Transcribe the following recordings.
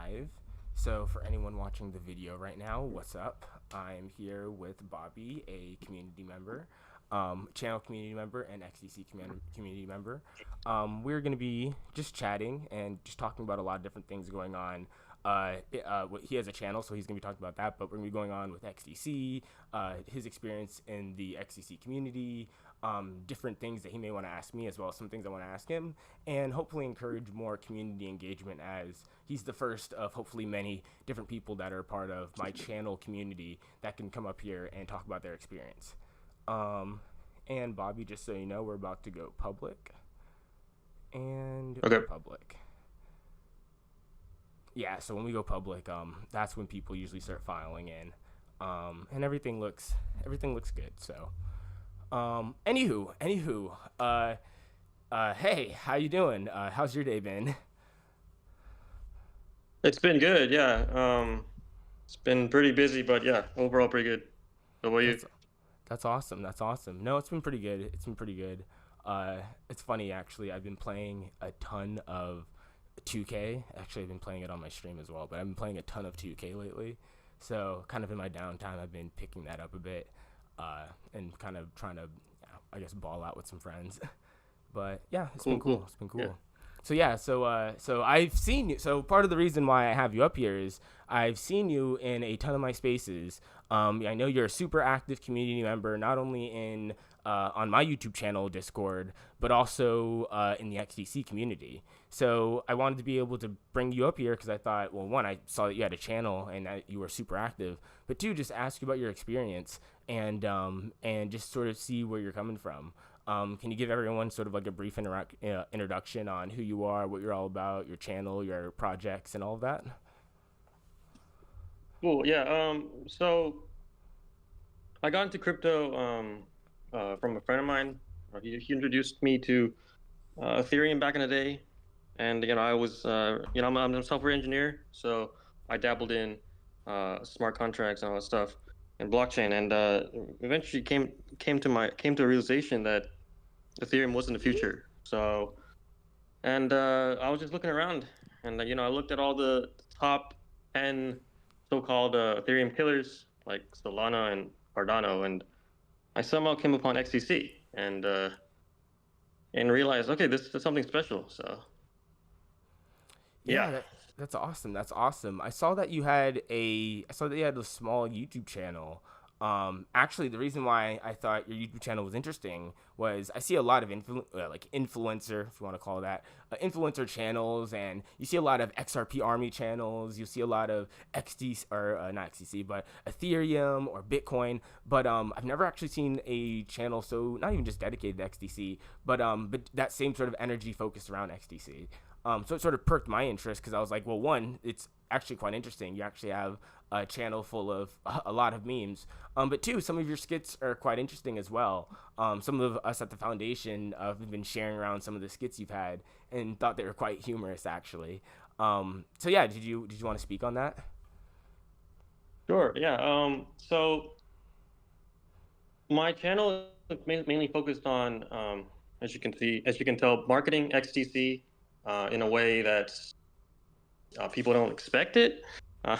live. So for anyone watching the video right now, what's up? I'm here with Bobby, a community member, channel community member, and XDC community member. We're going to be just chatting and just talking about a lot of different things going on. He has a channel, so he's going to be talking about that, but we're going to be going on with XDC, his experience in the XDC community, different things that he may want to ask me, as well as some things I want to ask him, and hopefully encourage more community engagement, as he's the first of hopefully many different people that are part of my channel community that can come up here and talk about their experience. And Bobby, just so you know, we're about to go public. And Okay. public. Yeah, so when we go public, that's when people usually start filing in, and everything looks good. So, anywho, hey, how you doing? How's your day been? It's been good, yeah. It's been pretty busy, but yeah, overall pretty good. How about you? That's that's awesome. That's awesome. No, it's been pretty good. It's been pretty good. It's funny actually. I've been playing a ton of 2K. Actually, I've been playing it on my stream as well, but I've been playing a ton of 2K lately. So, kind of in my downtime, I've been picking that up a bit, and kind of trying to, I guess, ball out with some friends. But yeah, it's been Cool, cool. cool. It's been Yeah. cool. So yeah, so I've seen you. So part of the reason why I have you up here is I've seen you in a ton of my spaces. I know you're a super active community member, not only in on my YouTube channel Discord, but also in the XDC community. So I wanted to be able to bring you up here because I thought, well, one, I saw that you had a channel and that you were super active, but two, just ask you about your experience and just sort of see where you're coming from. Can you give everyone sort of like a brief introduction on who you are, what you're all about, your channel, your projects, and all of that? Cool. Yeah. So I got into crypto from a friend of mine. He introduced me to Ethereum back in the day, and I was I'm a software engineer, so I dabbled in smart contracts and all that stuff and blockchain, and eventually came to a realization that Ethereum wasn't the future. So and I was just looking around, and I looked at all the top 10 so-called Ethereum killers like Solana and Cardano, and I somehow came upon XTC and realized, okay, this is something special. So yeah. Yeah, that's awesome. That's awesome. I saw that you had a small YouTube channel. Actually, the reason why I thought your YouTube channel was interesting was I see a lot of like influencer, if you want to call that, influencer channels, and you see a lot of XRP Army channels. You see a lot of XD or not XDC, but Ethereum or Bitcoin. But I've never actually seen a channel so not even just dedicated to XDC, but that same sort of energy focused around XDC. So it sort of perked my interest because I was like, well, one, it's actually quite interesting. You actually have a channel full of a lot of memes. But two, some of your skits are quite interesting as well. Some of us at the foundation have been sharing around some of the skits you've had and thought they were quite humorous, actually. So yeah, did you want to speak on that? Sure. Yeah. So my channel is mainly focused on, as you can tell, marketing XTC in a way that people don't expect it. Uh,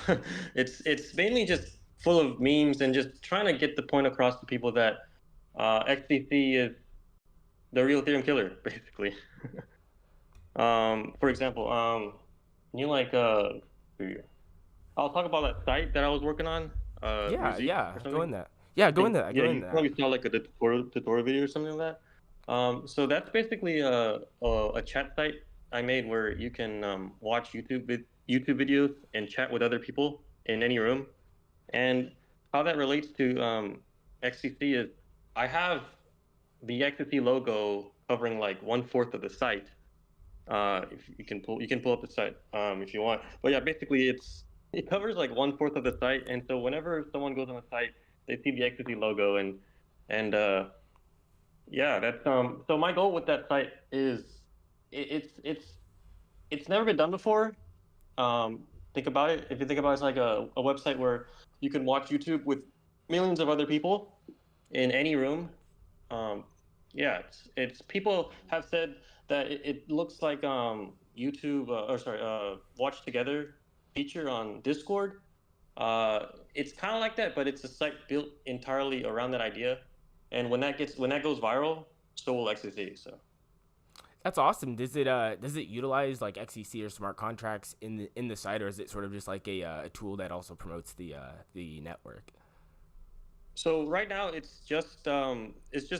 it's mainly just full of memes and just trying to get the point across to people that XTC is the real Ethereum killer, basically. For example, you like I'll talk about that site that I was working on, Yeah, Musique yeah. or Go something. in that. Yeah, go in that. Yeah, Go in you that. probably saw like a tutorial video or something like that. So that's basically a chat site I made where you can watch YouTube videos and chat with other people in any room. And how that relates to XCC is I have the XCC logo covering like 1/4 of the site. If you can pull up the site if you want. But yeah, basically it covers like 1/4 of the site, and so whenever someone goes on the site, they see the XCC logo, and yeah, that's so my goal with that site is it's it's never been done before. Think about it. If you think about it, it's like a website where you can watch YouTube with millions of other people in any room. Um, yeah, it's people have said that it looks like YouTube or sorry, Watch Together. feature on Discord. Uh, it's kind of like that, but it's a site built entirely around that idea. And when that goes viral, so will XCC. So That's awesome. Does it utilize like XCC or smart contracts in the site, or is it sort of just like a tool that also promotes the network? right now it's just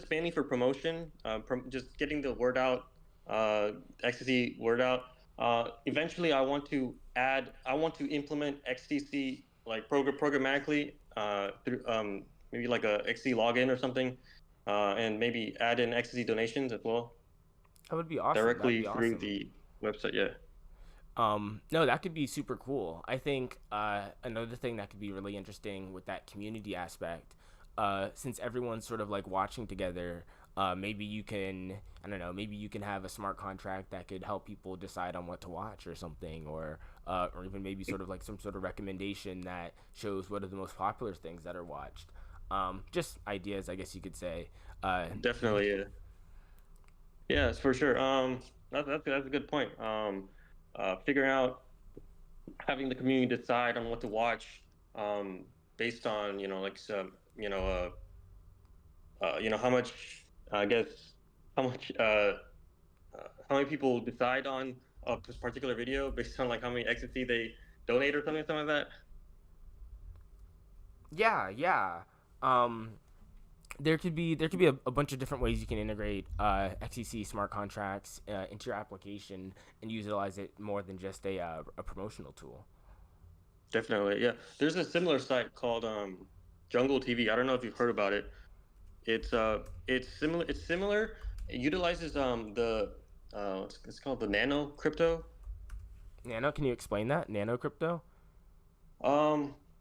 mainly for promotion, just getting the word out, XCC word out. Eventually, I want to implement XCC like programmatically through maybe like a XCC login or something, and maybe add in XCC donations as well That would be awesome. That'd directly be through awesome. the website. Yeah, No, that could be super cool. I think another thing that could be really interesting with that community aspect, since everyone's sort of like watching together, maybe you can, I don't know, maybe you can have a smart contract that could help people decide on what to watch or something, or even maybe sort of like some sort of recommendation that shows what are the most popular things that are watched. Just ideas, I guess you could say. Uh, definitely. Yeah, yeah, it's for sure. That's a good point. Figuring out having the community decide on what to watch, based on like some how much, I guess, how much how many people decide on this particular video based on like how many ecstasy they donate or something like that. yeah, yeah. Um, there could be a bunch of different ways you can integrate XCC smart contracts into your application and utilize it more than just a promotional tool. Definitely, yeah. There's a similar site called Jungle TV. I don't know if you've heard about it. It's similar. It's similar. It utilizes it's called the nano crypto. Nano, can you explain that? Nano crypto?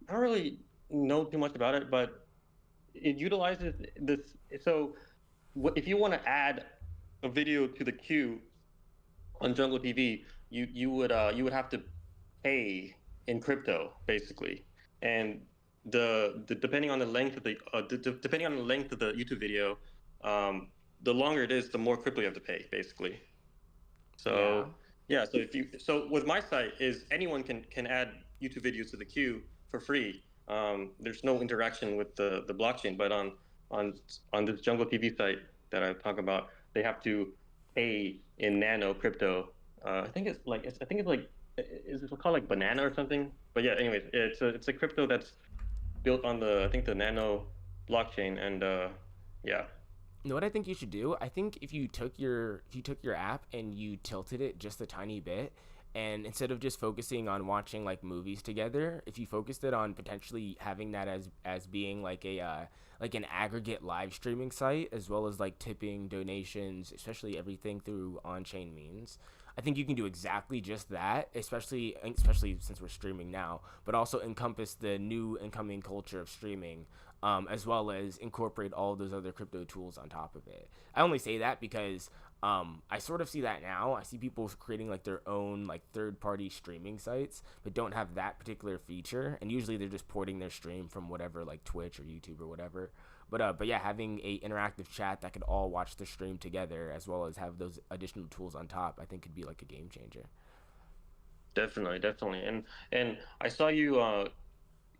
I don't really know too much about it, but it utilizes this. So if you want to add a video to the queue on Jungle TV, you would have to pay in crypto basically, and the depending on the length of depending on the length of the YouTube video, the longer it is, the more crypto you have to pay basically. Yeah. So yeah, so with my site is anyone can add YouTube videos to the queue for free. There's no interaction with the blockchain, but on on this Jungle TV site that I talk about, they have to pay in nano crypto. I think it's like is it called like banana or something? But yeah, anyways, it's a crypto that's built on the I think the nano blockchain, and yeah, You know what I think you should do? I think if you took your app and you tilted it just a tiny bit, and instead of just focusing on watching like movies together, if you focused it on potentially having that as being like a like an aggregate live streaming site, as well as like tipping, donations, especially everything through on-chain means. I think you can do exactly just that, especially since we're streaming now, but also encompass the new incoming culture of streaming, as well as incorporate all of those other crypto tools on top of it. I only say that because I sort of see that now. I see people creating like their own like third-party streaming sites, but don't have that particular feature, and usually they're just porting their stream from whatever like Twitch or YouTube or whatever. But yeah, having a interactive chat that could all watch the stream together, as well as have those additional tools on top, I think could be like a game changer. definitely. And I saw you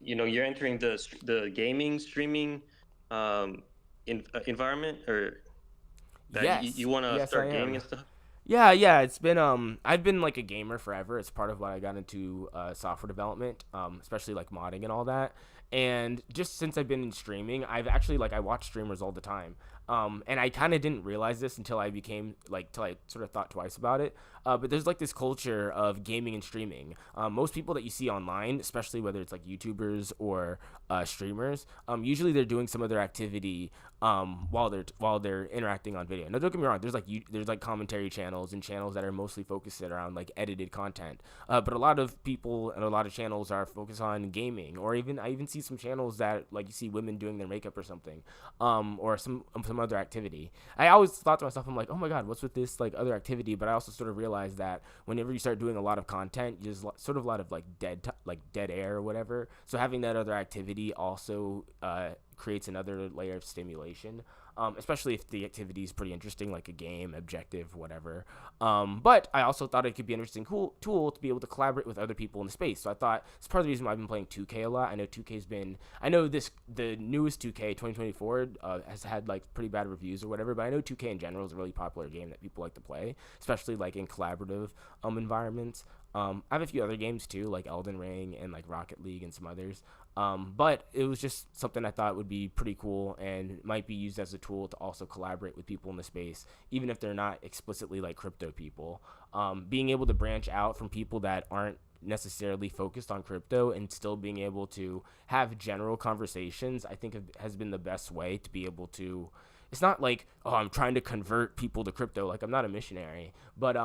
you're entering the gaming streaming um environment, or that you Yes, want to yes, I start gaming am. and stuff. Yeah, yeah. It's been I've been like a gamer forever. It's part of why I got into software development, especially like modding and all that. And just since I've been in streaming, I've actually like I watch streamers all the time. And I kind of didn't realize this until I became like till I sort of thought twice about it. But there's like this culture of gaming and streaming. Most people that you see online, especially whether it's like YouTubers or streamers, usually they're doing some other activity while they're interacting on video. Now, don't get me wrong. There's like commentary channels and channels that are mostly focused around like edited content. But a lot of people and a lot of channels are focused on gaming, or even I even see some channels that like you see women doing their makeup or something, or some other activity. I always thought to myself, I'm like, oh my god, what's with this like other activity? But I also sort of realized that whenever you start doing a lot of content, there's sort of a lot of like dead air or whatever. So having that other activity also creates another layer of stimulation. especially if the activity is pretty interesting, like a game, objective, whatever. But I also thought it could be an interesting cool tool to be able to collaborate with other people in the space. So I thought it's part of the reason why I've been playing 2K a lot. I know 2K's been, I know the newest 2K 2024 has had like pretty bad reviews or whatever, but I know 2K in general is a really popular game that people like to play, especially like in collaborative environments. I have a few other games too, like Elden Ring and like Rocket League and some others. But it was just something I thought would be pretty cool and might be used as a tool to also collaborate with people in the space, even if they're not explicitly like crypto people. Being able to branch out from people that aren't necessarily focused on crypto and still being able to have general conversations, I think has been the best way to be able to. It's not like, oh, I'm trying to convert people to crypto. Like, I'm not a missionary, but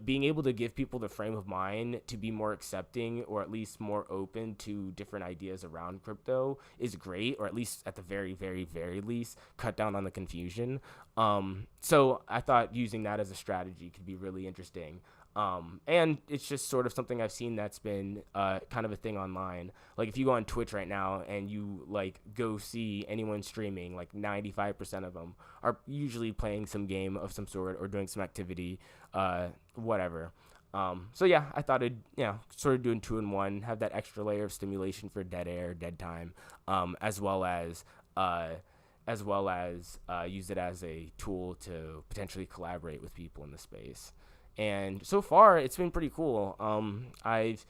being able to give people the frame of mind to be more accepting or at least more open to different ideas around crypto is great, or at least at the very, very, very least, cut down on the confusion. So I thought using that as a strategy could be really interesting. And it's just sort of something I've seen that's been kind of a thing online. Like if you go on Twitch right now and you like go see anyone streaming, like 95% of them are usually playing some game of some sort or doing some activity, whatever. So yeah, I thought it'd, sort of doing 2-in-1, have that extra layer of stimulation for dead air, dead time, as well as use it as a tool to potentially collaborate with people in the space. And so far, it's been pretty cool. I've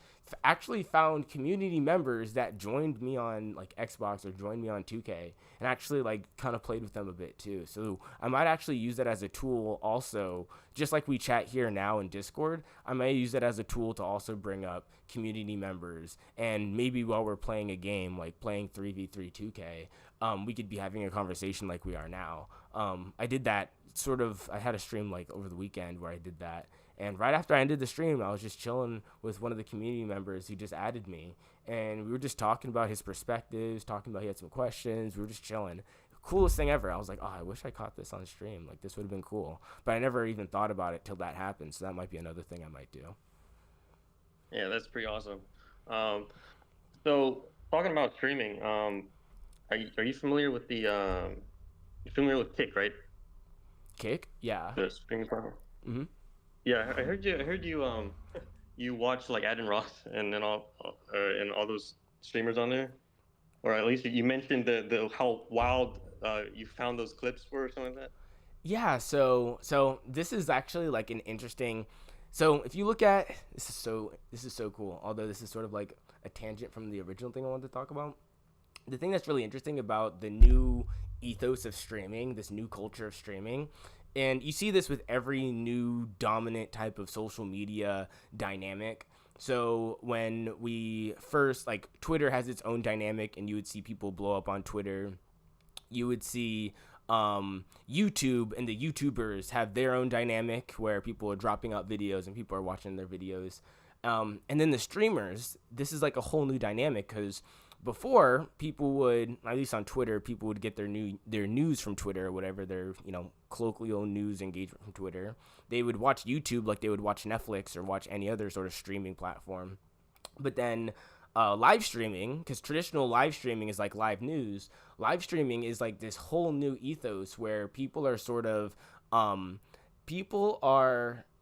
actually found community members that joined me on like Xbox or joined me on 2K, and actually like kind of played with them a bit too. So I might actually use that as a tool also, just like we chat here now in Discord. I might use it as a tool to also bring up community members, and maybe while we're playing a game, like playing 3v3 2K, we could be having a conversation like we are now. I did that I had a stream like over the weekend where I did that. And right after I ended the stream, I was just chilling with one of the community members who just added me. And we were just talking about his perspectives, talking about he had some questions. We were just chilling. Coolest thing ever. I was like, oh, I wish I caught this on stream. Like, this would have been cool. But I never even thought about it till that happened. So that might be another thing I might do. Yeah, that's pretty awesome. So talking about streaming, are you familiar with you're familiar with Kick, right? Kick? Yeah. The streaming platform. Mm-hmm. Yeah, I heard you you watch like Adin Ross and all those streamers on there, or at least you mentioned the how wild you found those clips for or something like that. Yeah, so this is actually like an interesting. So if you look at this is so cool. Although this is sort of like a tangent from the original thing I wanted to talk about. The thing that's really interesting about the new ethos of streaming, this new culture of streaming, and you see this with every new dominant type of social media dynamic. So when we first, like, Twitter has its own dynamic, and you would see people blow up on Twitter. You would see YouTube and the YouTubers have their own dynamic where people are dropping out videos and people are watching their videos. And then the streamers, this is like a whole new dynamic because before people would, at least on Twitter, people would get their news from Twitter or whatever, their colloquial news engagement from Twitter. They would watch YouTube like they would watch Netflix or watch any other sort of streaming platform. But then live streaming, because traditional live streaming is like live news. Live streaming is like this whole new ethos where people are sort of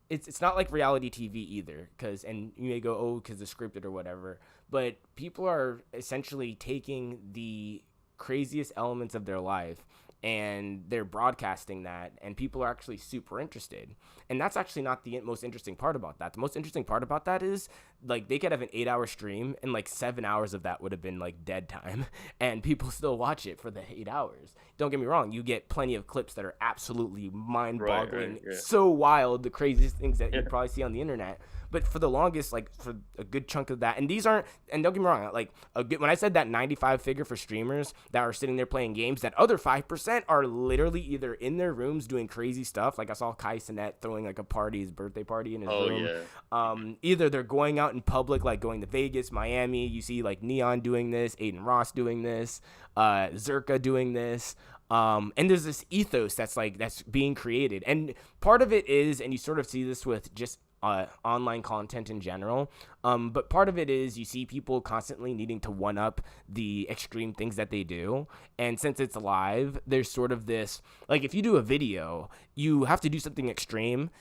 it's not like reality TV either, and you may go, oh, because it's scripted or whatever, but people are essentially taking the craziest elements of their life and they're broadcasting that, and people are actually super interested. And that's actually not the most interesting part about that. The most interesting part about that is, like, they could have an 8-hour stream and like 7 hours of that would have been like dead time and people still watch it for the 8 hours. Don't get me wrong, you get plenty of clips that are absolutely mind-boggling, Right, yeah. so wild, the craziest things that you probably see on the internet. But for the longest, like, for a good chunk of that, and these aren't, and don't get me wrong, like, when I said that 95 figure for streamers that are sitting there playing games, that other 5% are literally either in their rooms doing crazy stuff, like I saw Kai Cenat throwing like a party, his birthday party in his room. Yeah. Either they're going out in public, like going to Vegas, Miami, you see like Neon doing this, Aiden Ross doing this, Zerka doing this. And there's this ethos that's being created. And part of it is, and you sort of see this with just online content in general. But part of it is you see people constantly needing to one up the extreme things that they do. And since it's live, there's sort of this, like if you do a video, you have to do something extreme,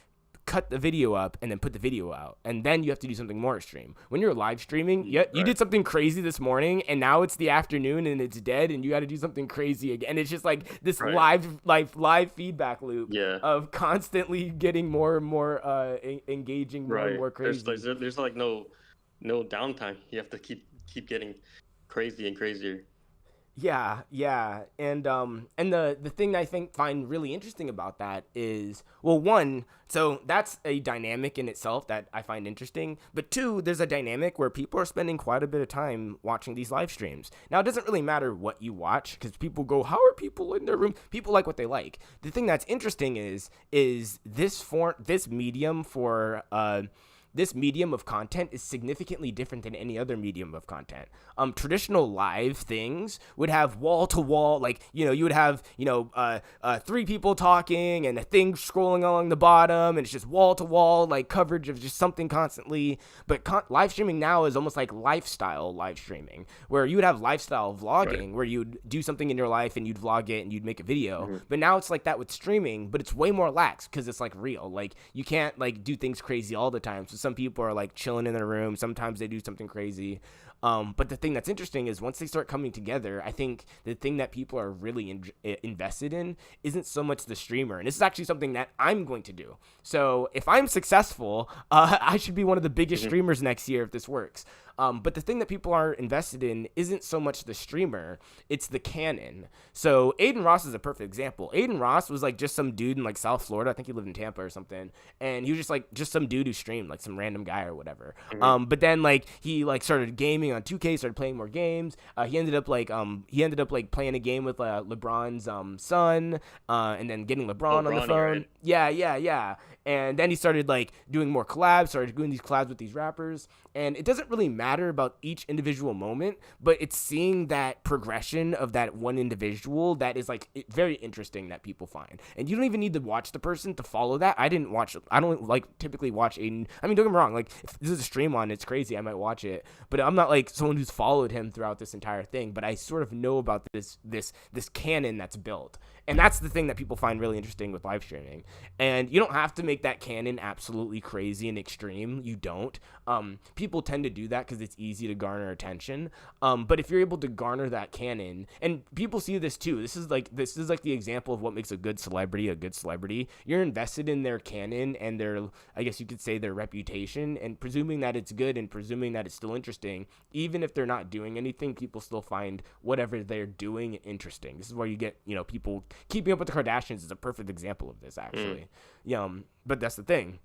cut the video up, and then put the video out, and then you have to do something more extreme. When you're live streaming, you did something crazy this morning, and now it's the afternoon and it's dead, and you got to do something crazy again. And it's just like this live feedback loop of constantly getting more and more engaging, more and more crazy. There's like no downtime. You have to keep getting crazy and crazier. Yeah, and the thing I find really interesting about that is, well, one, so that's a dynamic in itself that I find interesting, but two, there's a dynamic where people are spending quite a bit of time watching these live streams. Now, it doesn't really matter what you watch, because people go, how are people in their room? People like what they like. The thing that's interesting is this medium of content is significantly different than any other medium of content. Traditional live things would have wall-to-wall, like, you would have, 3 people talking and a thing scrolling along the bottom, and it's just wall-to-wall, like, coverage of just something constantly. But live streaming now is almost like lifestyle live streaming, where you would have lifestyle vlogging, where you'd do something in your life and you'd vlog it and you'd make a video. Mm-hmm. But now it's like that with streaming, but it's way more lax because it's, like, real. Like, you can't, like, do things crazy all the time. So some people are like chilling in their room. Sometimes they do something crazy. But the thing that's interesting is once they start coming together, I think the thing that people are really invested in isn't so much the streamer. And this is actually something that I'm going to do. So if I'm successful, I should be one of the biggest streamers next year if this works. But the thing that people are invested in isn't so much the streamer, it's the canon. So Aiden Ross is a perfect example. Aiden Ross was like just some dude in like South Florida. I think he lived in Tampa or something. And he was just some dude who streamed, like some random guy or whatever. But then like he like started gaming on 2K, started playing more games. He ended up playing a game with LeBron's son, and then getting LeBron on the phone. Right? Yeah. And then he started like doing more collabs, started doing these collabs with these rappers. And it doesn't really matter about each individual moment, but it's seeing that progression of that one individual that is like very interesting that people find. And you don't even need to watch the person to follow that. I don't like typically watch Aiden. I mean, don't get me wrong. Like if this is a stream on, it's crazy. I might watch it, but I'm not like someone who's followed him throughout this entire thing. But I sort of know about this canon that's built. And that's the thing that people find really interesting with live streaming. And you don't have to make that canon absolutely crazy and extreme. You don't. People tend to do that because it's easy to garner attention. But if you're able to garner that canon, and people see this too, this is like the example of what makes a good celebrity a good celebrity. You're invested in their canon and their, I guess you could say, their reputation, and presuming that it's good and presuming that it's still interesting, even if they're not doing anything, people still find whatever they're doing interesting. This is where you get, people Keeping Up with the Kardashians is a perfect example of this, actually. But that's the thing.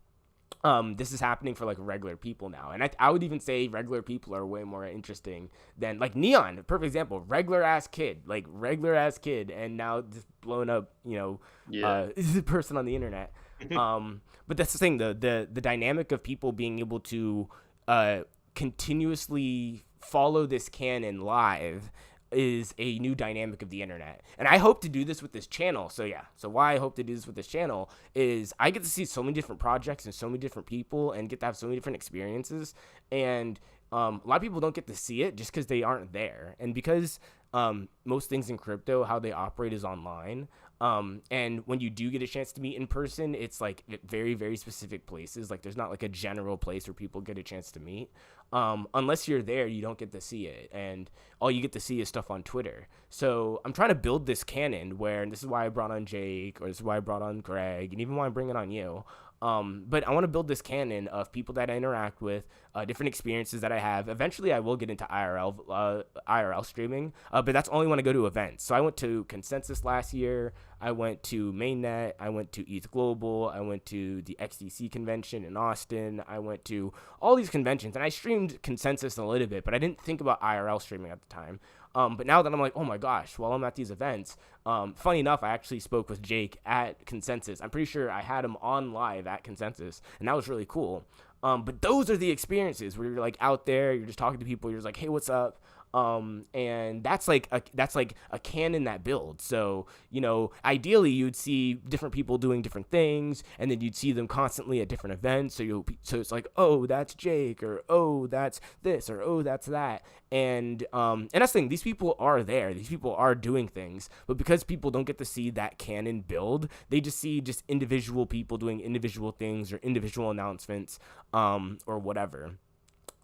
This is happening for like regular people now, and I would even say regular people are way more interesting than like Neon. Perfect example, regular ass kid, and now just blown up. Is a person on the internet. But that's the thing. The dynamic of people being able to continuously follow this canon live is a new dynamic of the internet. And I hope to do this with this channel. So why I hope to do this with this channel is I get to see so many different projects and so many different people and get to have so many different experiences. And a lot of people don't get to see it just because they aren't there. And because most things in crypto, how they operate is online. And when you do get a chance to meet in person, it's like at very, very specific places. Like there's not like a general place where people get a chance to meet. Unless you're there, you don't get to see it. And all you get to see is stuff on Twitter. So I'm trying to build this canon where, and this is why I brought on Jake, or this is why I brought on Greg, and even why I'm bringing on you. But I want to build this canon of people that I interact with, different experiences that I have. Eventually, I will get into IRL streaming, but that's only when I go to events. So I went to Consensus last year. I went to Mainnet. I went to ETH Global. I went to the XDC convention in Austin. I went to all these conventions, and I streamed Consensus a little bit, but I didn't think about IRL streaming at the time. But now that I'm like, oh my gosh, while I'm at these events, funny enough, I actually spoke with Jake at Consensus. I'm pretty sure I had him on live at Consensus, and that was really cool. But those are the experiences where you're like out there, you're just talking to people, you're just like, hey, what's up? And that's like a canon that builds. So, ideally you'd see different people doing different things, and then you'd see them constantly at different events. So it's like, oh, that's Jake, or oh, that's this, or oh, that's that. And that's the thing, these people are there, these people are doing things, but because people don't get to see that canon build, they just see just individual people doing individual things or individual announcements, or whatever.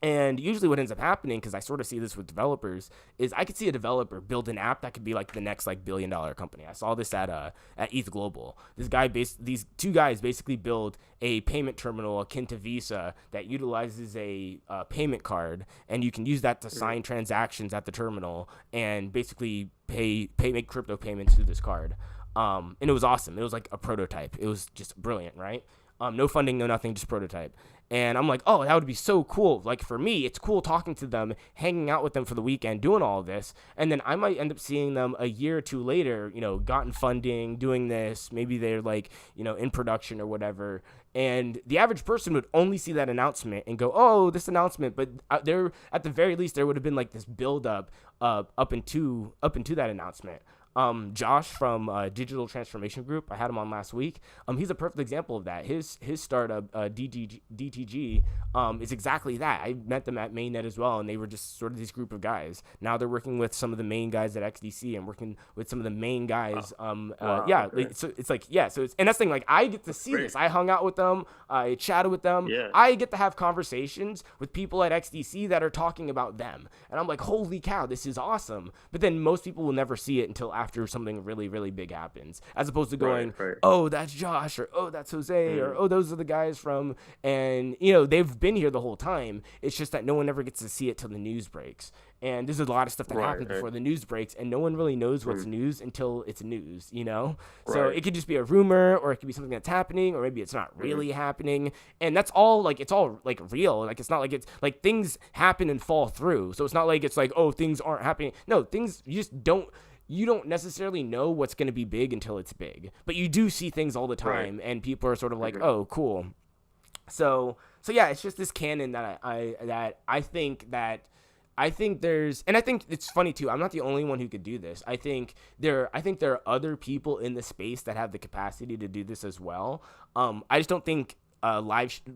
And usually what ends up happening, because I sort of see this with developers, is I could see a developer build an app that could be like the next like $1 billion company. I saw this at ETH Global. These two guys basically build a payment terminal akin to Visa that utilizes a payment card, and you can use that to sign transactions at the terminal and basically make crypto payments through this card. And it was awesome. It was like a prototype. It was just brilliant, right? No funding, no nothing, just prototype. And I'm like, oh, that would be so cool. Like, for me, it's cool talking to them, hanging out with them for the weekend, doing all of this. And then I might end up seeing them a year or two later, gotten funding, doing this. Maybe they're like, in production or whatever. And the average person would only see that announcement and go, oh, this announcement. But there, at the very least, there would have been like this build up into that announcement. Josh from Digital Transformation Group, I had him on last week. He's a perfect example of that. His startup, DTG, is exactly that. I met them at Mainnet as well, and they were just sort of this group of guys. Now they're working with some of the main guys at XDC and working with some of the main guys. Okay. So it's like, yeah. So it's, and that's the thing. Like, I get to see this. I hung out with them. I chatted with them. Yeah. I get to have conversations with people at XDC that are talking about them, and I'm like, holy cow, this is awesome. But then most people will never see it until after something really, really big happens, as opposed to going, oh, that's Josh, or oh, that's Jose, or oh, those are the guys from, and they've been here the whole time. It's just that no one ever gets to see it till the news breaks. And there's a lot of stuff that happens before the news breaks, and no one really knows what's news until it's news, So it could just be a rumor, or it could be something that's happening, or maybe it's not really happening. And that's all, like, it's all, like, real. Like, it's not like it's, like, things happen and fall through. So it's not like it's like, oh, things aren't happening. No, things, you don't necessarily know what's going to be big until it's big. But you do see things all the time, and people are sort of like, oh, cool. So yeah, it's just this canon that I think there's, and I think it's funny too. I'm not the only one who could do this. I think there are other people in the space that have the capacity to do this as well. I just don't think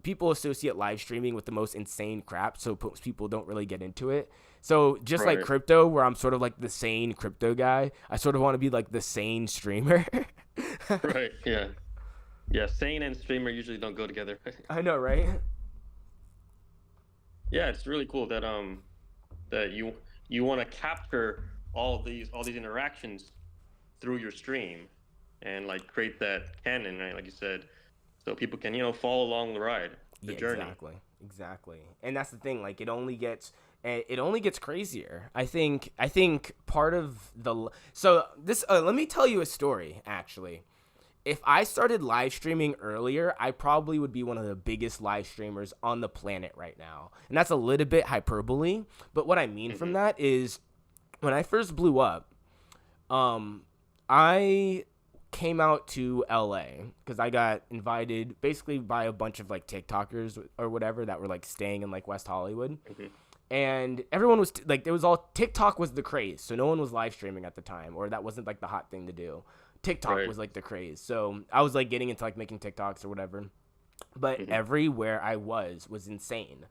people associate live streaming with the most insane crap, so people don't really get into it. So just like crypto, where I'm sort of like the sane crypto guy, I sort of want to be like the sane streamer. Right. Yeah. Yeah. Sane and streamer usually don't go together. I know, right? Yeah, it's really cool that that you want to capture all these interactions through your stream, and like create that canon, right? Like you said, so people can follow along the ride, the journey. Exactly. And that's the thing. Like, it only gets crazier. I think part of so this let me tell you a story. Actually, if I started live streaming earlier, I probably would be one of the biggest live streamers on the planet right now. And that's a little bit hyperbole, but what I mean from that is, when I first blew up, I came out to LA because I got invited basically by a bunch of like TikTokers or whatever that were like staying in like West Hollywood. And everyone was like, TikTok was the craze. So no one was live streaming at the time, or that wasn't like the hot thing to do. TikTok was like the craze. So I was like getting into like making TikToks or whatever. But everywhere I was insane.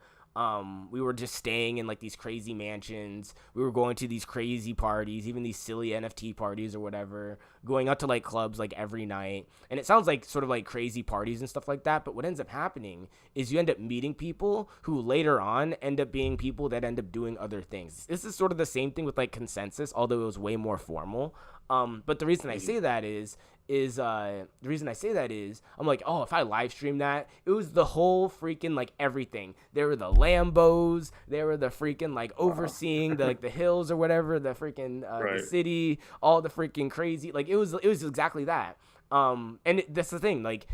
We were just staying in like these crazy mansions. We were going to these crazy parties, even these silly NFT parties or whatever, going out to like clubs like every night. And it sounds like sort of like crazy parties and stuff like that. But what ends up happening is you end up meeting people who later on end up being people that end up doing other things. This is sort of the same thing with like Consensus, although it was way more formal. But the reason I say that is I'm like, oh, if I live stream that, it was the whole freaking like everything. There were the Lambos, there were the freaking like overseeing the like the hills or whatever, the freaking the city, all the freaking crazy, like it was exactly that. That's the thing, like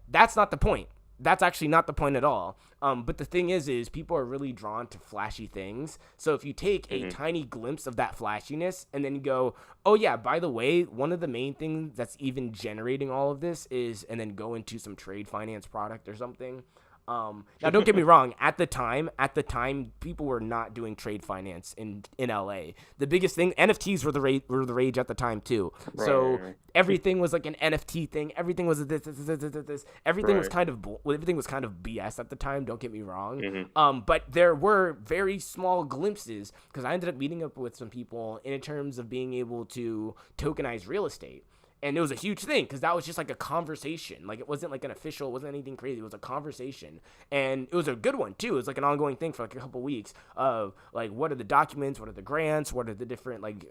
that's not the point. That's actually not the point at all. But the thing is people are really drawn to flashy things. So if you take a tiny glimpse of that flashiness and then you go, oh yeah, by the way, one of the main things that's even generating all of this is, and then go into some trade finance product or something, Now don't get me wrong. At the time, people were not doing trade finance in LA. The biggest thing, NFTs were the rage at the time too. So Right. everything was like an NFT thing. Everything was this. Everything was Right. kind of everything was kind of BS at the time. Don't get me wrong. Mm-hmm. But there were very small glimpses because I ended up meeting up with some people in terms of being able to tokenize real estate. And it was a huge thing because that was just like a conversation. Like it wasn't like an official, it wasn't anything crazy. It was a conversation, and it was a good one too. It was like an ongoing thing for like a couple weeks of like what are the documents, what are the grants, what are the different like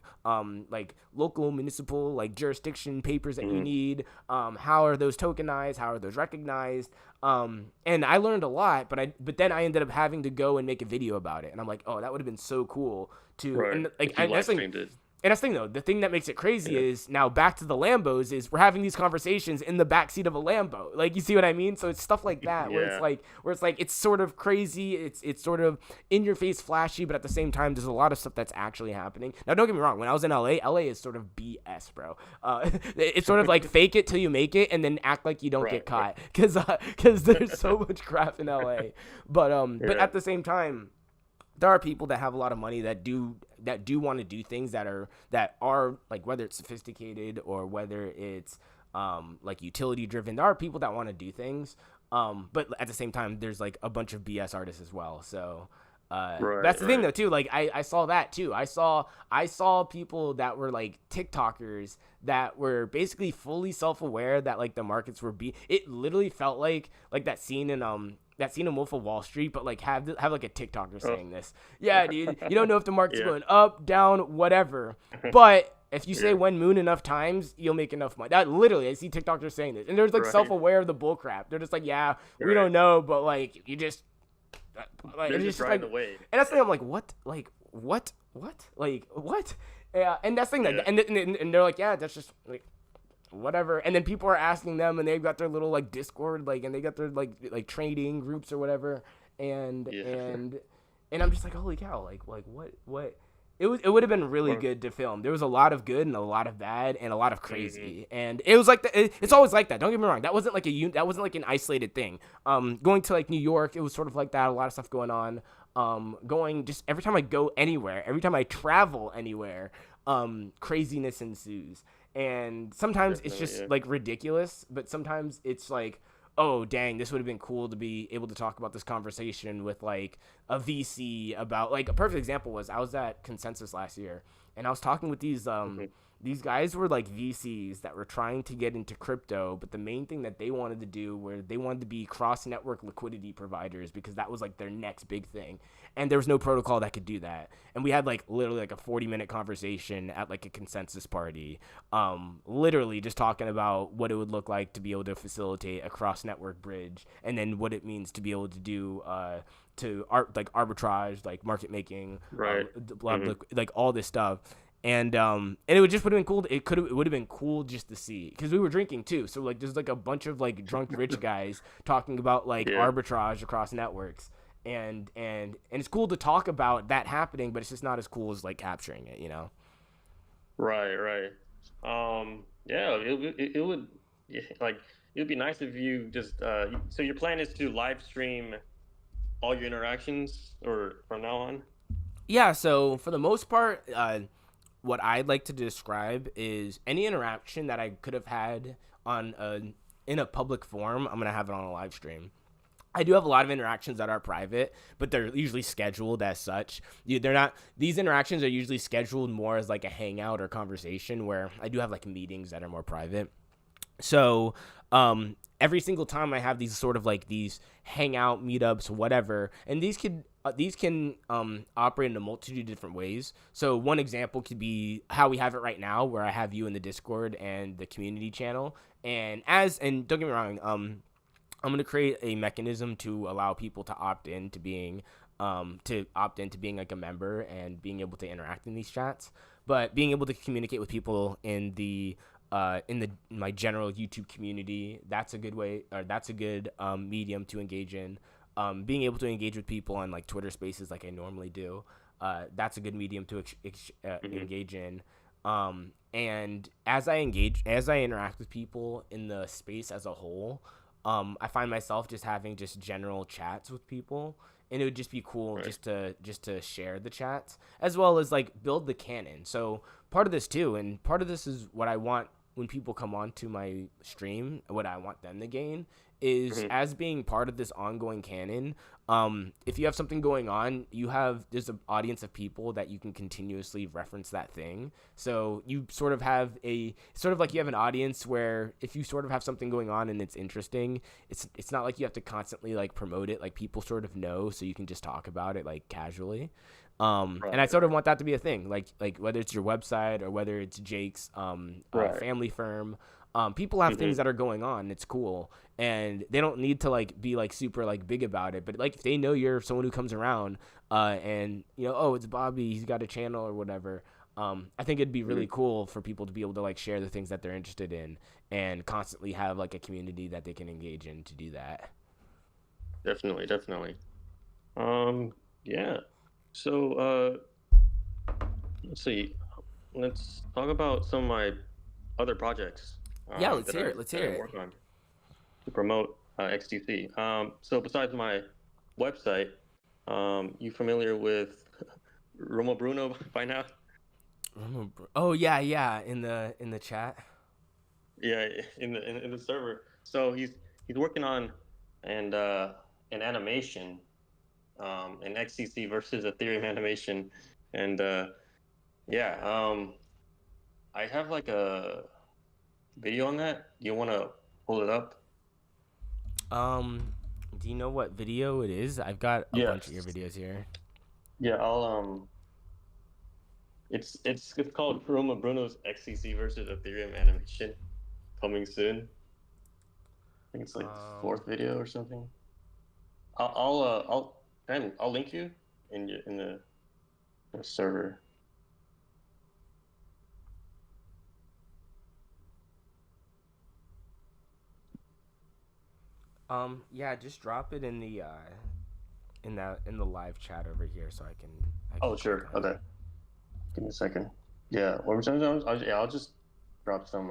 local municipal like jurisdiction papers that you Mm-hmm. need. How are those tokenized? How are those recognized? And I learned a lot, but then I ended up having to go and make a video about it, and I'm like, oh, that would have been so cool to Right. and like If you live that's like streamed it. and that's the thing, though. The thing that makes it crazy Yeah. is now back to the Lambos is we're having these conversations in the backseat of a Lambo. Like, you see what I mean? So it's stuff like that Yeah. where it's like it's sort of crazy. It's sort of in your face, flashy, but at the same time, there's a lot of stuff that's actually happening. Now, don't get me wrong. When I was in LA is sort of BS, bro. It's sort of like fake it till you make it, and then act like you don't get Right. caught, because there's so much crap in LA. But Yeah. at the same time, there are people that have a lot of money that do want to do things that are like, whether it's sophisticated or whether it's like utility driven. There are people that want to do things, but at the same time there's like a bunch of BS artists as well. So Right. that's the thing Right. though too. Like I saw that too. I saw people that were like TikTokers that were basically fully self-aware that like the markets were it literally felt like that scene in Wolf of Wall Street, but like have like a TikToker Oh. saying this. Yeah, dude, you don't know if the market's Yeah. going up, down, whatever. But if you say Yeah. when moon enough times, you'll make enough money. That literally, I see TikTokers saying this, and they're like Right. self-aware of the bull crap. They're just like, yeah, we Right. don't know, but like you just like They're it's just just riding like, the wave. and that's the thing. I'm like, what, like what? Yeah, and that's the thing. Yeah. And they're like, yeah, that's just like whatever. And then people are asking them, and they've got their little like Discord, like, and they got their like trading groups or whatever, and Yeah. and I'm just like, holy cow, like what. It would have been really Or- good to film. There was a lot of good and a lot of bad and a lot of crazy, Mm-hmm. and it was like it's always like that. Don't get me wrong. That wasn't like that wasn't like an isolated thing. Going to like New York, it was sort of like that. A lot of stuff going on. Going just every time I go anywhere, every time I travel anywhere, craziness ensues. And sometimes it's Definitely, just yeah. like ridiculous, but sometimes it's like, oh dang, this would have been cool to be able to talk about this conversation with like a VC about, like, a perfect example was I was at Consensus last year, and I was talking with these guys were like VCs that were trying to get into crypto, but the main thing that they wanted to do were they wanted to be cross network liquidity providers because that was like their next big thing. And there was no protocol that could do that. And we had like literally like a 40-minute conversation at like a Consensus party, literally just talking about what it would look like to be able to facilitate a cross network bridge, and then what it means to be able to do like arbitrage, like market making, Right. like all this stuff. And it would just would have been cool. It would have been cool just to see, because we were drinking too. So like there's like a bunch of like drunk rich guys talking about like Yeah. arbitrage across networks, and it's cool to talk about that happening, but it's just not as cool as like capturing it, you know? Right. Right. Yeah. It would, yeah, like, it would be nice if you just so your plan is to live stream all your interactions, or from now on. Yeah. So for the most part, what I'd like to describe is any interaction that I could have had in a public forum, I'm gonna have it on a live stream. I do have a lot of interactions that are private, but they're usually scheduled as such. They're not. These interactions are usually scheduled more as like a hangout or conversation, where I do have like meetings that are more private. So every single time I have these sort of like these hangout meetups, whatever, and these can operate in a multitude of different ways. So one example could be how we have it right now, where I have you in the Discord and the community channel, and don't get me wrong, I'm gonna create a mechanism to allow people to opt into being like a member and being able to interact in these chats, but being able to communicate with people in my general YouTube community, that's a good way, or that's a good medium to engage in. Being able to engage with people on like Twitter Spaces like I normally do, that's a good medium to engage in. And as I interact with people in the space as a whole, I find myself just having just general chats with people, and it would just be cool Right. just to share the chats as well as like build the canon. So part of this too, and part of this is what I want when people come on to my stream, what I want them to gain is Hmm. as being part of this ongoing canon. If you have something going on, there's an audience of people that you can continuously reference that thing. So you sort of have a sort of like you have an audience where if you sort of have something going on and it's interesting, it's not like you have to constantly like promote it. Like people sort of know, so you can just talk about it like casually. And Right. I sort of Right. want that to be a thing, like whether it's your website or whether it's Jake's Right. family firm. People have things Hmm. that are going on. It's cool, and they don't need to like be like super like big about it. But like if they know you're someone who comes around, and you know, oh, it's Bobby, he's got a channel or whatever. I think it'd be Hmm. really cool for people to be able to like share the things that they're interested in and constantly have like a community that they can engage in to do that. Definitely. Definitely. Um. Yeah. So let's see. Let's talk about some of my other projects Yeah, let's that hear I it. Let's hear it. work on to promote XTC. So besides my website, you familiar with Roma Bruno by now? Oh yeah, yeah. In the chat. Yeah, in the server. So he's working on and an animation, an XCC versus Ethereum animation, and yeah, I have like a video on that. Do you want to pull it up? Um, do you know what video it is? I've got a bunch of your Yes. videos here. Yeah, I'll it's called Roma Bruno's XCC versus Ethereum animation coming soon. I think it's like the Um, fourth video or something. I'll link you in the server. yeah, just drop it in the in the live chat over here so I can Oh, click sure. on it. Okay. Give me a second. Yeah. Or sometimes I'll just drop some.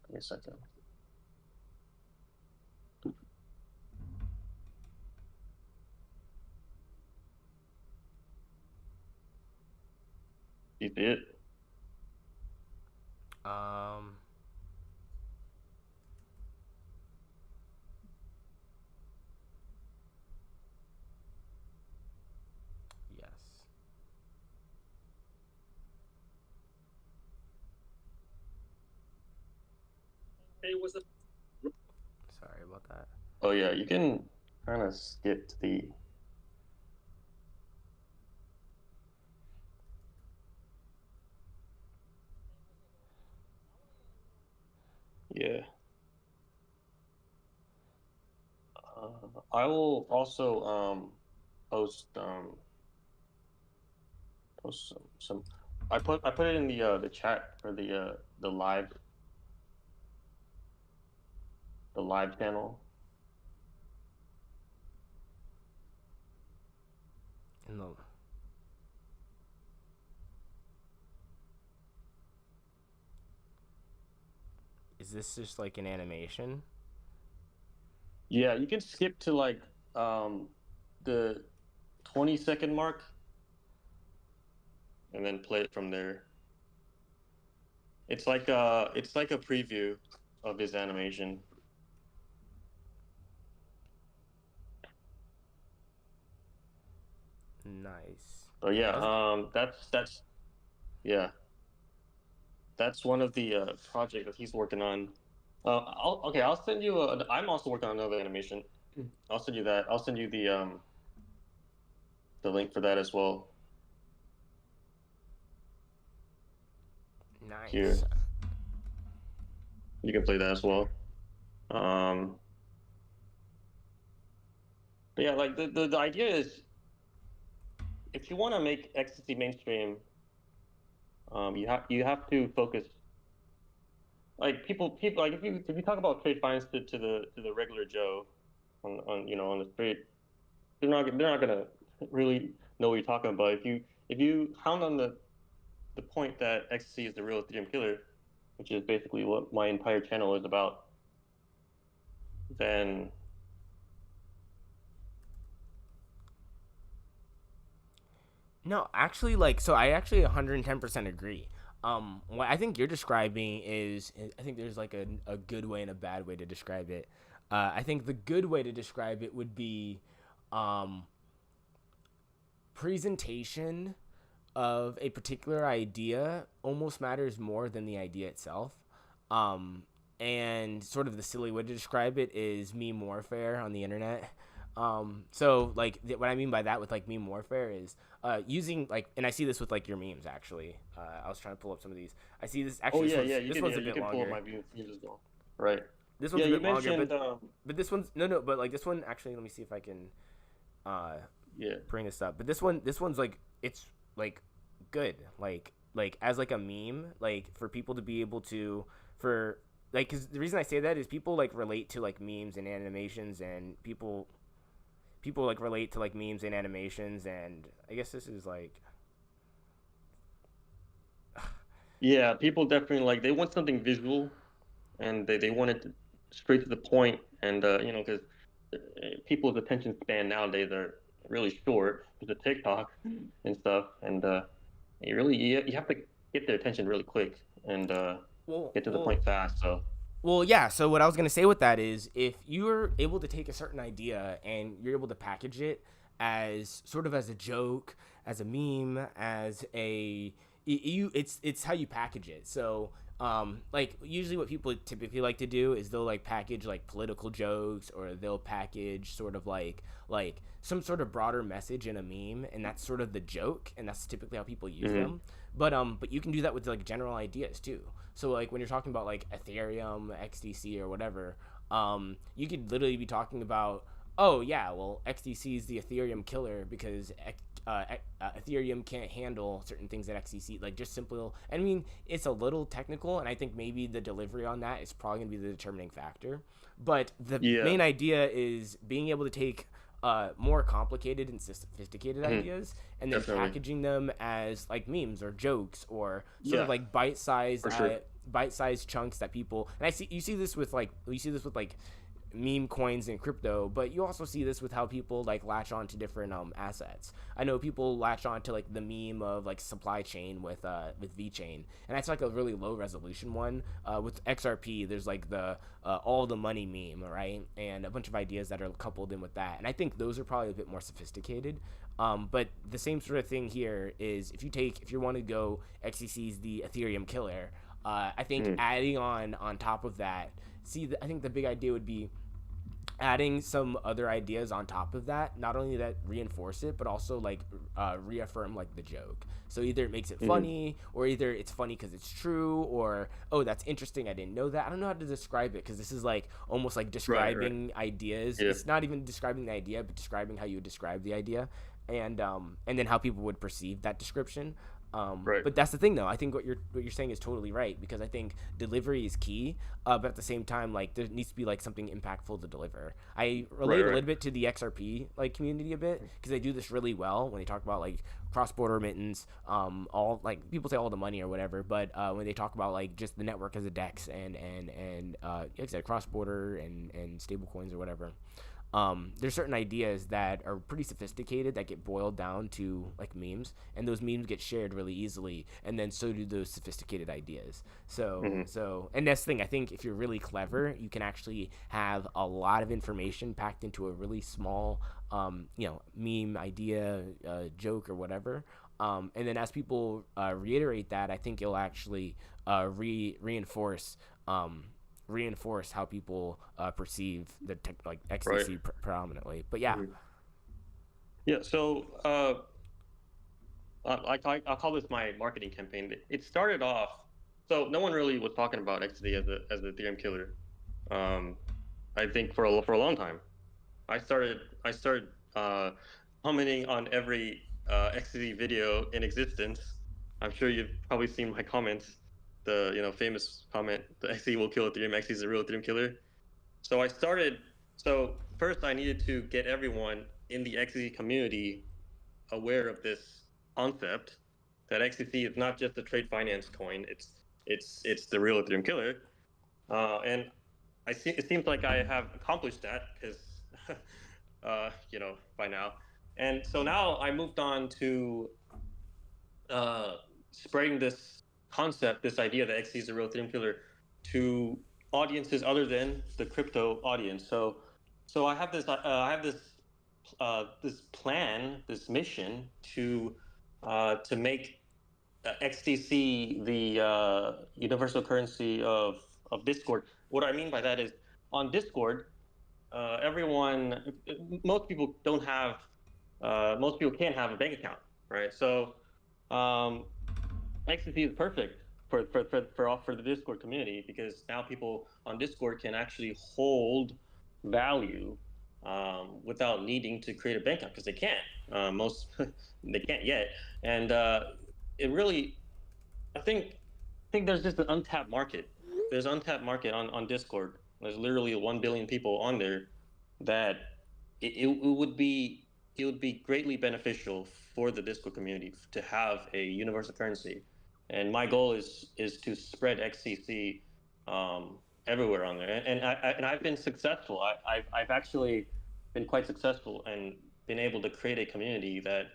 Give me a second. You see it? Um, yes. Sorry about that. Oh yeah. You can kind of skip to the. Yeah. I will also post post some. I put it in the chat for the live channel. In the Is this just like an animation? Yeah, you can skip to like the 20-second mark and then play it from there. It's like a preview of his animation. Nice. But yeah, I was that's yeah, that's one of the project that he's working on. I'll send you I'm also working on another animation. I'll send you that. I'll send you the link for that as well nice. here. You can play that as well. Um, but yeah, like the idea is if you want to make ecstasy mainstream, you have to focus. Like people like if you talk about trade finance to the regular Joe on on the street, they're not gonna really know what you're talking about. If you hound on the point that XC is the real Ethereum killer, which is basically what my entire channel is about, then No, actually, like, so I actually 110% agree. What I think you're describing is, I think there's like a good way and a bad way to describe it. I think the good way to describe it would be um, presentation of a particular idea almost matters more than the idea itself. Um, and sort of the silly way to describe it is meme warfare on the internet. So like what I mean by that with like meme warfare is using like, and I see this with like your memes actually. I was trying to pull up some of these. I see this oh actually. This yeah, one's yeah, you this can one's yeah a you bit can pull up longer. my views as well, right? This one's Yeah, a you bit longer, mentioned but this one's no, but like this one actually. Let me see if I can uh yeah. bring this up. But this one's like it's like good. Like as like a meme, like for people to be able to for like cuz the reason I say that is people like relate to like memes and animations and people like relate to like memes and animations and I guess this is like Yeah, people definitely like they want something visual and they want it straight to the point and because people's attention span nowadays are really short because of TikTok and stuff and you have to get their attention really quick and well get to the well point fast. So Well, yeah. So what I was gonna say with that is, if you're able to take a certain idea and you're able to package it as sort of as a joke, as a meme, as a it's how you package it. So like usually what people typically like to do is they'll like package like political jokes or they'll package sort of like some sort of broader message in a meme and that's sort of the joke and that's typically how people use hmm them. But you can do that with like general ideas too. So like when you're talking about like Ethereum, XDC, or whatever, you could literally be talking about, oh yeah, well XDC is the Ethereum killer because Ethereum can't handle certain things that XDC like just simple. I mean, it's a little technical, and I think maybe the delivery on that is probably gonna be the determining factor. But the yeah, main idea is being able to take more complicated and sophisticated mhm, ideas and then definitely, packaging them as like memes or jokes or sort of yeah, like for sure. bite-sized chunks that people and I see you see this with like you see this with like meme coins and crypto, but you also see this with how people like latch on to different assets. I know people latch on to like the meme of like supply chain with VeChain, and that's like a really low resolution one. With XRP, there's like the all the money meme, right, and a bunch of ideas that are coupled in with that, and I think those are probably a bit more sophisticated. But the same sort of thing here is if you want to go XCC's the Ethereum killer, I think Mhm. adding on top of that, I think the big idea would be adding some other ideas on top of that, not only that reinforce it but also like reaffirm like the joke. So either it makes it Mhm. funny or either it's funny because it's true or oh that's interesting, I didn't know that. I don't know how to describe it because this is like almost like Right, right, describing ideas. yeah, It's not even describing the idea but describing how you would describe the idea and then how people would perceive that description. right, But that's the thing, though. I think what you're saying is totally right because I think delivery is key. But at the same time, like there needs to be like something impactful to deliver. I right, relate a right. little bit to the XRP like community a bit because they do this really well when they talk about like cross border remittance. All like people say all the money or whatever, but when they talk about like just the network as a DEX and like I said, cross border and stable coins or whatever, there's certain ideas that are pretty sophisticated that get boiled down to like memes, and those memes get shared really easily, and then so do those sophisticated ideas. hmm And that's the thing. I think if you're really clever, you can actually have a lot of information packed into a really small, meme idea, joke or whatever. And then as people reiterate that, I think it'll actually reinforce reinforce how people perceive the like right. XDC predominantly. But yeah, Mhm. Yeah, so I'll call this my marketing campaign. It started off, so no one really was talking about XD as the Ethereum killer. Um, I think for a long time. I started commenting on every XD video in existence. I'm sure you've probably seen my comments. The famous comment: "The XD will kill Ethereum. XD is the real Ethereum killer." So I started. So first, I needed to get everyone in the XD community aware of this concept, that XCC is not just a trade finance coin. It's the real Ethereum killer. And it seems like I have accomplished that because, by now. And so now I moved on to uh, spreading this concept, this idea that XC is a real Ethereum killer, to audiences other than the crypto audience. So I have this plan, this mission to make XDC the universal currency of Discord. What I mean by that is on Discord, everyone, most people don't have, most people can't have a bank account, right? So um, XDC is perfect for the Discord community because now people on Discord can actually hold value without needing to create a bank account because they can't. Most they can't yet, and it really, I think there's just an untapped market. There's untapped market on Discord. There's literally 1 billion people on there that it would be greatly beneficial for the Discord community to have a universal currency. And my goal is to spread XCC everywhere on there. And I've been successful. I've actually been quite successful and been able to create a community that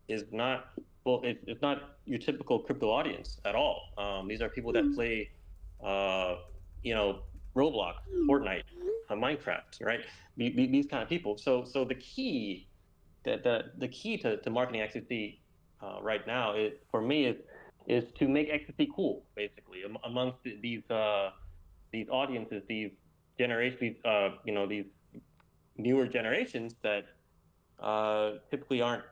is not, well, it's not your typical crypto audience at all. These are people that play, uh, you know, Roblox, Fortnite, Minecraft, right? These kind of people. So the key, the key to marketing XCC right now, for me, is to make XCC cool, basically, amongst these audiences, these generations, these newer generations that typically aren't,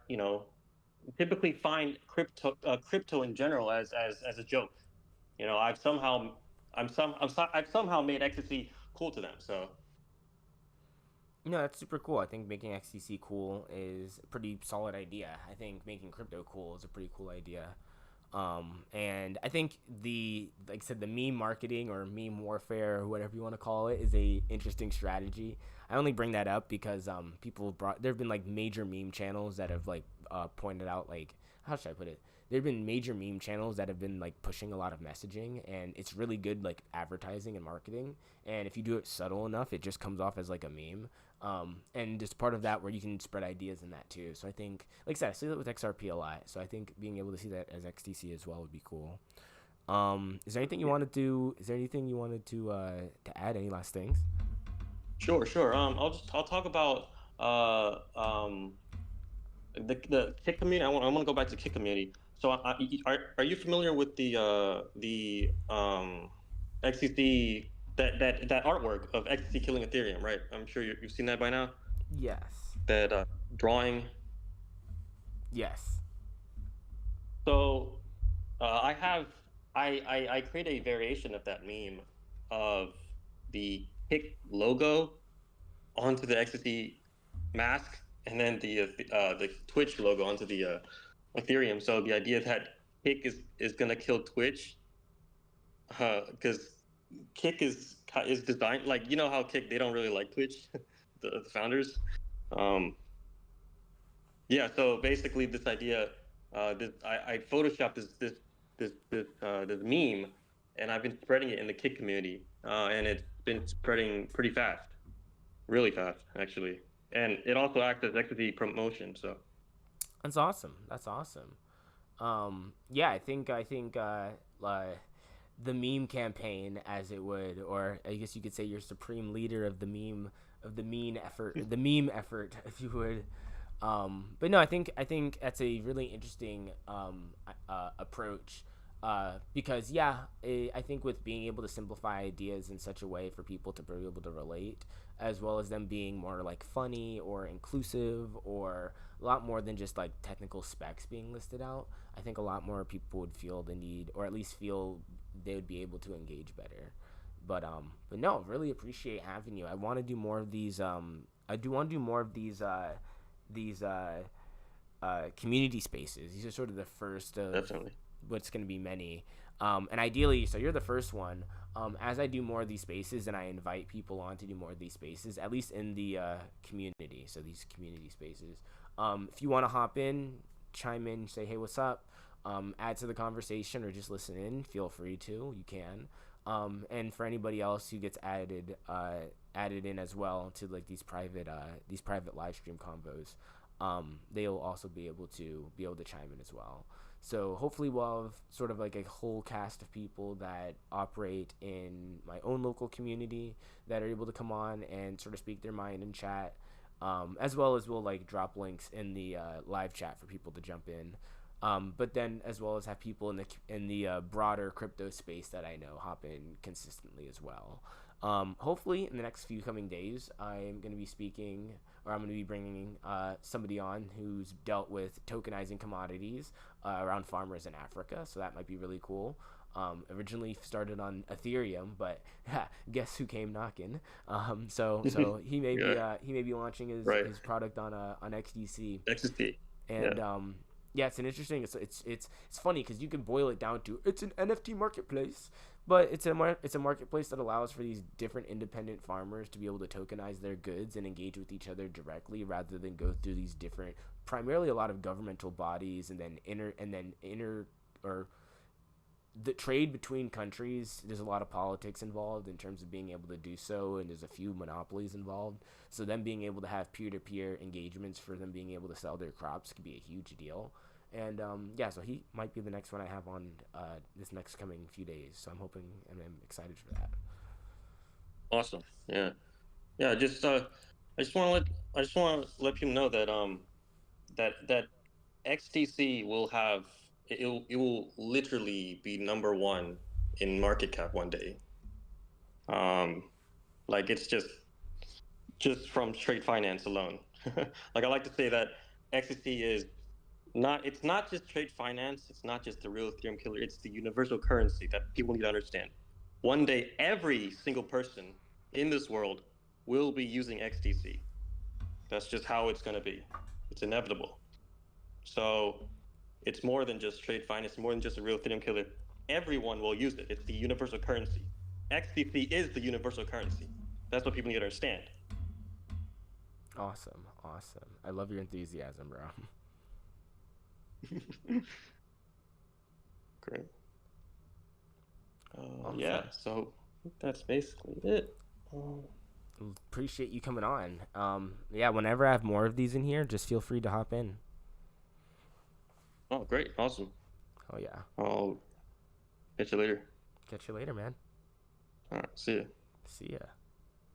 typically find crypto in general as a joke. I've somehow I've somehow made ecstasy cool to them. So No, that's super cool. I think making XTC cool is a pretty solid idea. I think making crypto cool is a pretty cool idea. And I think like I said, the meme marketing or meme warfare or whatever you want to call it is a interesting strategy. I only bring that up because there have been like major meme channels that have like pointed out, like, how should I put it? There have been major meme channels that have been like pushing a lot of messaging, and it's really good like advertising and marketing. And if you do it subtle enough, it just comes off as like a meme. And just part of that where you can spread ideas in that too. So I think, like I said, I see that with XRP a lot. So I think being able to see that as XTC as well would be cool. Is there anything you yeah, wanted to? Is there anything you wanted to add? Any last things? sure. I'll talk about uh, um, the kick community. I want to go back to kick community. So are you familiar with the XCC, that artwork of XCC killing Ethereum, right? I'm sure you've seen that by now. Yes. That drawing. Yes. So I have I create a variation of that meme of the kick logo onto the XCC mask, and then the Twitch logo onto the Ethereum. So the idea that kick is gonna kill Twitch, because kick is designed, like, how kick, they don't really like Twitch, the founders. Um, Yeah, so basically this idea, I photoshopped this meme, and I've been spreading it in the Kik community, and it's been spreading pretty fast, really fast actually, and it also acts as equity promotion. So That's awesome. That's awesome. Yeah, I think the meme campaign, as it would, or I guess you could say you're supreme leader of the meme effort, if you would. But no, I think that's a really interesting approach. Because yeah, I think with being able to simplify ideas in such a way for people to be able to relate, as well as them being more like funny or inclusive, or a lot more than just like technical specs being listed out, I think a lot more people would feel the need, or at least feel they would be able to engage better. But no, really appreciate having you. I want to do more of these. I do want to do more of these community spaces. These are sort of the first of definitely. what's going to be many. And ideally, so you're the first one. As I do more of these spaces and I invite people on to do more of these spaces, at least in the community, so these community spaces. If you want to hop in, chime in, say, hey, what's up? add to the conversation or just listen in, feel free to. You can. And for anybody else who gets added in as well to like these private live stream convos, they'll also be able to chime in as well. So hopefully we'll have sort of like a whole cast of people that operate in my own local community that are able to come on and sort of speak their mind and chat, as well as we'll like drop links in the live chat for people to jump in. But then as well as have people in the broader crypto space that I know hop in consistently as well. Hopefully in the next few coming days, I'm going to be speaking, or I'm going to be bringing somebody on who's dealt with tokenizing commodities around farmers in Africa. So that might be really cool. Originally started on Ethereum, but guess who came knocking? So Yeah. he may be launching Right. his product on XDC, XST. Yeah. and yeah, it's an interesting. It's funny because you can boil it down to it's an NFT marketplace, but it's a marketplace that allows for these different independent farmers to be able to tokenize their goods and engage with each other directly rather than go through these different, primarily a lot of governmental bodies and then inner or the trade between countries. There's a lot of politics involved in terms of being able to do so, and there's a few monopolies involved. So them being able to have peer-to-peer engagements for them being able to sell their crops could be a huge deal. And yeah, so he might be the next one I have on this next coming few days. So I'm hoping and I'm excited for that. Awesome. Yeah. Yeah. I just want to let people know that that XTC will have it will literally be number one in market cap one day. Um, like it's just from straight finance alone. Like I like to say that XTC is not it's not just trade finance, it's not just the real Ethereum killer, it's the universal currency that people need to understand. One day every single person in this world will be using XTC. That's just how it's going to be. It's inevitable. So it's more than just trade finance, more than just a real Ethereum killer. Everyone will use it. It's the universal currency. XTC is the universal currency. That's what people need to understand. Awesome, awesome. I love your enthusiasm, bro. Great. Yeah, Awesome. so that's basically it. Um, Appreciate you coming on. Yeah, whenever I have more of these in here, just feel free to hop in. oh, great. Awesome. Oh yeah. I'll catch you later. Catch you later, man. All right. See ya. See ya.